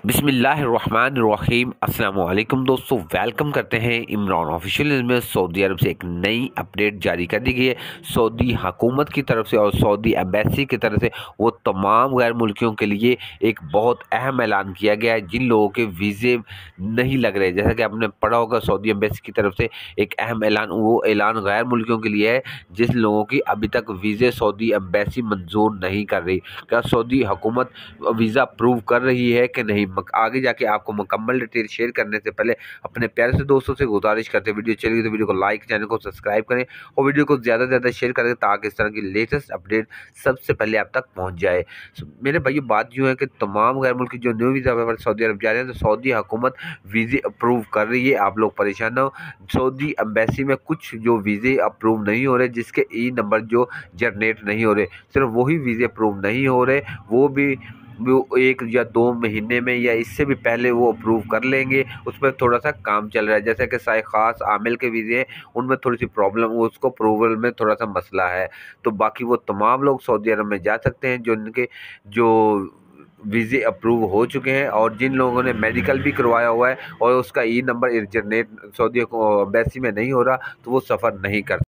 बिस्मिल्लाहिर्रहमानिर्रहीम अस्सलाम वालेकुम दोस्तों, वेलकम करते हैं इमरान ऑफिशियल न्यूज़ में। सऊदी अरब से एक नई अपडेट जारी कर दी गई है सऊदी हुकूमत की तरफ से और सऊदी एम्बेसी की तरफ से। वो तमाम गैर मुल्कियों के लिए एक बहुत अहम ऐलान किया गया है जिन लोगों के वीज़े नहीं लग रहे। जैसा कि आपने पढ़ा होगा, सऊदी एम्बेसी की तरफ से एक अहम ऐलान, वो ऐलान गैर मुल्कियों के लिए है जिस लोगों की अभी तक वीज़े सऊदी एम्बेसी मंजूर नहीं कर रही। क्या सऊदी हुकूमत वीज़ा अप्रूव कर रही है कि नहीं, आगे जाके आपको मुकम्मल डिटेल शेयर करने से पहले अपने प्यारे से दोस्तों से गुजारिश करते हैं, वीडियो चलेगी तो वीडियो को लाइक, चैनल को सब्सक्राइब करें और वीडियो को ज़्यादा से ज़्यादा शेयर करें ताकि इस तरह की लेटेस्ट अपडेट सबसे पहले आप तक पहुंच जाए। मेरे भाइयों, बात यूँ है कि तमाम गैर मुल्की जो न्यू वीज़ा पेपर सऊदी अरब जा रहे हैं तो सऊदी हुकूमत वीज़े अप्रूव कर रही है। आप लोग परेशान ना हो। सऊदी एम्बेसी में कुछ जो वीज़े अप्रूव नहीं हो रहे, जिसके ई नंबर जो जनरेट नहीं हो रहे, सिर्फ वही वीज़े अप्रूव नहीं हो रहे, वो 1 या 2 महीने में या इससे भी पहले वो अप्रूव कर लेंगे। उस पर थोड़ा सा काम चल रहा है। जैसे कि ख़ास आमिल के वीज़े हैं, उनमें थोड़ी सी प्रॉब्लम, उसको अप्रूवल में थोड़ा सा मसला है। तो बाकी वो तमाम लोग सऊदी अरब में जा सकते हैं जो वीज़े अप्रूव हो चुके हैं और जिन लोगों ने मेडिकल भी करवाया हुआ है और उसका ई नंबर जनरेट सऊदी एम्बेसी में नहीं हो रहा, तो वो सफ़र नहीं कर